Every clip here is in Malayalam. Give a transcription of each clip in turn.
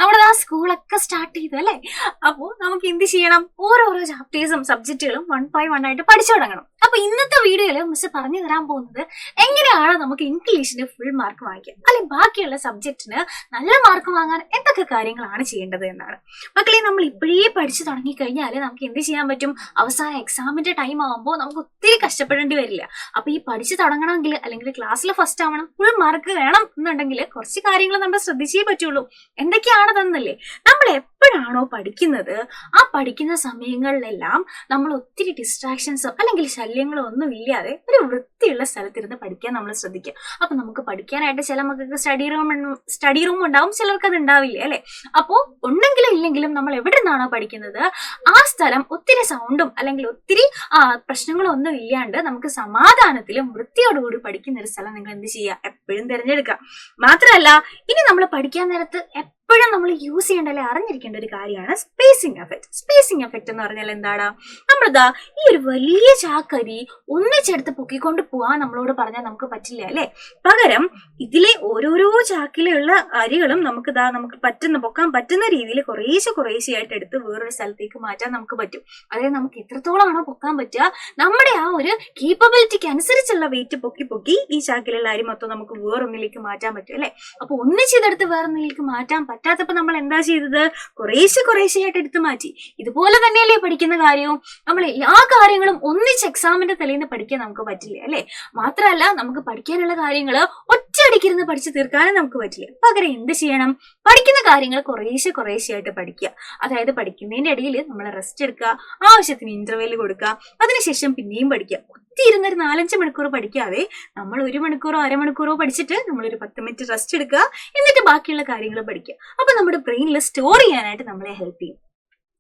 നമ്മുടെ ആ സ്കൂളൊക്കെ സ്റ്റാർട്ട് ചെയ്തു അല്ലേ. അപ്പോൾ നമുക്ക് എന്ത് ചെയ്യണം, ഓരോരോ ചാപ്റ്റേഴ്സും സബ്ജക്റ്റുകളും 1 by 1 ആയിട്ട് പഠിച്ചു തുടങ്ങണം. അപ്പൊ ഇന്നത്തെ വീഡിയോയില് മിസ് പറഞ്ഞു തരാൻ പോകുന്നത് എങ്ങനെയാണ് നമുക്ക് ഇംഗ്ലീഷിന് ഫുൾ മാർക്ക് വാങ്ങിക്കുക, അല്ലെങ്കിൽ ബാക്കിയുള്ള സബ്ജക്റ്റിന് നല്ല മാർക്ക് വാങ്ങാൻ എന്തൊക്കെ കാര്യങ്ങളാണ് ചെയ്യേണ്ടത് എന്നാണ്. മക്കളെ, നമ്മൾ ഇപ്പോഴേ പഠിച്ചു തുടങ്ങി കഴിഞ്ഞാൽ നമുക്ക് എന്ത് ചെയ്യാൻ പറ്റും, അവസാന എക്സാമിന്റെ ടൈം ആകുമ്പോൾ നമുക്ക് ഒത്തിരി കഷ്ടപ്പെടേണ്ടി വരില്ല. അപ്പൊ ഈ പഠിച്ചു തുടങ്ങണമെങ്കിൽ, അല്ലെങ്കിൽ ക്ലാസ്സിൽ ഫസ്റ്റ് ആവണം, ഫുൾ മാർക്ക് വേണം എന്നുണ്ടെങ്കിൽ കുറച്ച് കാര്യങ്ങൾ നമ്മൾ ശ്രദ്ധിച്ചേ പറ്റുള്ളൂ. എന്തൊക്കെയാണ് തന്നല്ലേ, നമ്മൾ എപ്പോഴാണോ പഠിക്കുന്നത് ആ പഠിക്കുന്ന സമയങ്ങളിലെല്ലാം നമ്മൾ ഒത്തിരി ഡിസ്ട്രാക്ഷൻസോ അല്ലെങ്കിൽ ശല്യങ്ങളോ ഒന്നും ഇല്ലാതെ ഒരു വൃത്തിയുള്ള സ്ഥലത്തിരുന്ന് പഠിക്കാൻ നമ്മൾ ശ്രദ്ധിക്കുക. അപ്പൊ നമുക്ക് പഠിക്കാനായിട്ട് ചില മക്കൾക്ക് സ്റ്റഡി റൂം ഉണ്ടാവും, ചിലർക്ക് അത് ഉണ്ടാവില്ല അല്ലെ. അപ്പോൾ ഉണ്ടെങ്കിലും ഇല്ലെങ്കിലും നമ്മൾ എവിടെ നിന്നാണോ പഠിക്കുന്നത് ആ സ്ഥലം ഒത്തിരി സൗണ്ടും അല്ലെങ്കിൽ ഒത്തിരി പ്രശ്നങ്ങളും ഒന്നും ഇല്ലാണ്ട് നമുക്ക് സമാധാനത്തിലും വൃത്തിയോടുകൂടി പഠിക്കുന്ന ഒരു സ്ഥലം നിങ്ങൾ എന്ത് ചെയ്യുക, എപ്പോഴും തിരഞ്ഞെടുക്കുക. മാത്രമല്ല, ഇനി നമ്മൾ പഠിക്കാൻ നേരത്ത് എപ്പോഴും നമ്മൾ യൂസ് ചെയ്യേണ്ട അല്ലെങ്കിൽ അറിഞ്ഞിരിക്കേണ്ട ഒരു കാര്യമാണ് സ്പേസിംഗ് എഫക്ട്. സ്പേസിംഗ് എഫക്ട് എന്ന് പറഞ്ഞാൽ എന്താണ്, നമ്മളിതാ ഈ ഒരു വലിയ ചാക്കരി ഒന്നിച്ചെടുത്ത് പൊക്കിക്കൊണ്ട് പോവാൻ നമ്മളോട് പറഞ്ഞാൽ നമുക്ക് പറ്റില്ല അല്ലെ. പകരം ഇതിലെ ഓരോരോ ചാക്കിലുള്ള അരികളും നമുക്ക് പൊക്കാൻ പറ്റുന്ന രീതിയിൽ കുറേശ്ശെയായിട്ട് എടുത്ത് വേറൊരു സ്ഥലത്തേക്ക് മാറ്റാൻ നമുക്ക് പറ്റും. അതായത് നമുക്ക് എത്രത്തോളമാണോ പൊക്കാൻ പറ്റുക, നമ്മുടെ ആ ഒരു കേപ്പബിലിറ്റിക്ക് അനുസരിച്ചുള്ള വെയിറ്റ് പൊക്കി ഈ ചാക്കിലുള്ള അരി മൊത്തം നമുക്ക് വേറൊന്നിലേക്ക് മാറ്റാൻ പറ്റും അല്ലെ. അപ്പൊ ഒന്നിച്ചെടുത്ത് വേറൊന്നിലേക്ക് മാറ്റാൻ പറ്റാത്തപ്പോ നമ്മൾ എന്താ ചെയ്തത്, കുറേശ്ശെയായിട്ട് എടുത്ത് മാറ്റി. ഇതുപോലെ തന്നെയല്ലേ പഠിക്കുന്ന കാര്യവും, നമ്മൾ എല്ലാ കാര്യങ്ങളും ഒന്നിച്ച് എക്സാമിന്റെ തലേന്ന് പഠിക്കാൻ നമുക്ക് പറ്റില്ല അല്ലെ. മാത്രമല്ല, നമുക്ക് പഠിക്കാനുള്ള കാര്യങ്ങള് ഒറ്റയടിക്കിരുന്ന് പഠിച്ചു തീർക്കാനും നമുക്ക് പറ്റില്ല. പകരം എന്ത് ചെയ്യണം, പഠിക്കുന്ന കാര്യങ്ങൾ കുറേശ്ശെയായിട്ട് പഠിക്കുക. അതായത് പഠിക്കുന്നതിന്റെ ഇടയിൽ നമ്മൾ റെസ്റ്റ് എടുക്കുക, ആവശ്യത്തിന് ഇന്റർവെൽ കൊടുക്കുക, അതിനുശേഷം പിന്നെയും പഠിക്കുക. ഇരുന്നൊരു 4-5 മണിക്കൂർ പഠിക്കാതെ നമ്മൾ 1 മണിക്കൂറോ അരമണിക്കൂറോ പഠിച്ചിട്ട് നമ്മളൊരു 10 മിനിറ്റ് റെസ്റ്റ് എടുക്കുക, എന്നിട്ട് ബാക്കിയുള്ള കാര്യങ്ങൾ പഠിക്കുക. അപ്പൊ നമ്മുടെ ബ്രെയിനിൽ സ്റ്റോർ ചെയ്യാനായിട്ട് നമ്മളെ ഹെൽപ്പ് ചെയ്യും.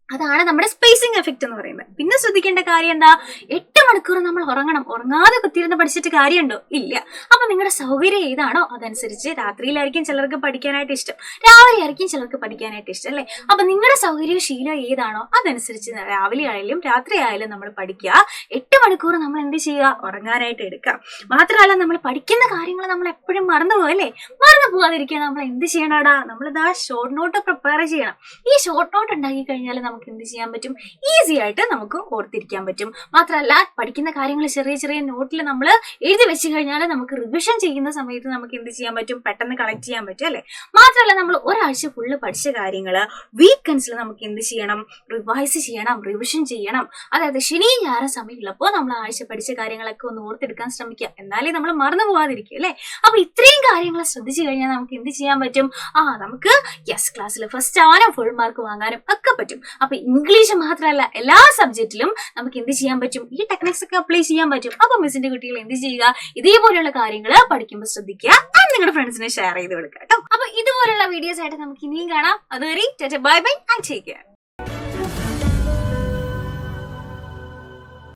അതാണ് നമ്മുടെ സ്പേസിംഗ് എഫക്ട് എന്ന് പറയുന്നത്. പിന്നെ ശ്രദ്ധിക്കേണ്ട കാര്യം എന്താ, 8 മണിക്കൂർ നമ്മൾ ഉറങ്ങണം. ഉറങ്ങാതെ കുത്തിയിരുന്ന് പഠിച്ചിട്ട് കാര്യമുണ്ടോ, ഇല്ല. അപ്പൊ നിങ്ങളുടെ സൗകര്യം ഏതാണോ അതനുസരിച്ച്, രാത്രിയിലായിരിക്കും ചിലർക്ക് പഠിക്കാനായിട്ട് ഇഷ്ടം, രാവിലെ ആയിരിക്കും ചിലർക്ക് പഠിക്കാനായിട്ട് ഇഷ്ടം അല്ലെ. അപ്പൊ നിങ്ങളുടെ സൗകര്യവും ശീലം ഏതാണോ അതനുസരിച്ച് രാവിലെ ആയാലും രാത്രി ആയാലും നമ്മൾ പഠിക്കുക. 8 മണിക്കൂർ നമ്മൾ എന്ത് ചെയ്യുക, ഉറങ്ങാനായിട്ട് എടുക്കാം. മാത്രമല്ല, നമ്മൾ പഠിക്കുന്ന കാര്യങ്ങൾ നമ്മൾ എപ്പോഴും മറന്നുപോകും അല്ലെ. മറന്നു പോകാതിരിക്കാൻ നമ്മൾ എന്ത് ചെയ്യണടാ, നമ്മളിതാ ഷോർട്ട് നോട്ട് പ്രിപ്പയർ ചെയ്യണം. ഈ ഷോർട്ട് നോട്ട് ഉണ്ടാക്കി കഴിഞ്ഞാൽ നമുക്ക് എന്ത് ചെയ്യാൻ പറ്റും, ഈസി ആയിട്ട് നമുക്ക് ഓർത്തിരിക്കാൻ പറ്റും. മാത്രമല്ല, പഠിക്കുന്ന കാര്യങ്ങൾ ചെറിയ നോട്ടിൽ നമ്മൾ എഴുതി വെച്ച് കഴിഞ്ഞാൽ നമുക്ക് റിവിഷൻ ചെയ്യുന്ന സമയത്ത് നമുക്ക് എന്ത് ചെയ്യാൻ പറ്റും, പെട്ടെന്ന് കളക്ട് ചെയ്യാൻ പറ്റും അല്ലെ. മാത്രമല്ല, നമ്മൾ ഒരാഴ്ച ഫുള്ള് പഠിച്ച കാര്യങ്ങള് വീക്കെൻഡ്സിൽ നമുക്ക് എന്ത് ചെയ്യണം, റിവൈസ് ചെയ്യണം, റിവിഷൻ ചെയ്യണം. അതായത് ശനി ഞായർ സമയമുള്ളപ്പോൾ നമ്മൾ ആഴ്ച പഠിച്ച കാര്യങ്ങളൊക്കെ ഒന്ന് ഓർത്തെടുക്കാൻ ശ്രമിക്കുക. എന്നാലേ നമ്മൾ മറന്നു പോകാതിരിക്കും അല്ലെ. അപ്പൊ ഇത്രയും കാര്യങ്ങൾ ശ്രദ്ധിച്ചു കഴിഞ്ഞാൽ നമുക്ക് എന്ത് ചെയ്യാൻ പറ്റും, നമുക്ക് ക്ലാസ്സിൽ ഫസ്റ്റ് ആവാനും ഫുൾ മാർക്ക് വാങ്ങാനും ഒക്കെ പറ്റും. അപ്പൊ ഇംഗ്ലീഷ് മാത്രമല്ല, എല്ലാ സബ്ജക്റ്റിലും നമുക്ക് എന്ത് ചെയ്യാൻ പറ്റും, ഈ ടെക്നിക്സ് ഒക്കെ അപ്ലൈ ചെയ്യാൻ പറ്റും. അപ്പൊ മിസ്സിന്റെ കുട്ടികൾ എന്ത് ചെയ്യുക, ഇതേപോലെയുള്ള കാര്യങ്ങൾ പഠിക്കുമ്പോൾ ശ്രദ്ധിക്കുക, നിങ്ങളുടെ ഫ്രണ്ട്സിനെ ഷെയർ ചെയ്ത് കൊടുക്കുക കേട്ടോ. അപ്പൊ ഇതുപോലുള്ള വീഡിയോസ് ആയിട്ട് നമുക്ക് ഇനിയും കാണാം. അതുവരെ ബൈ ആൻഡ് ടേക്ക് കെയർ.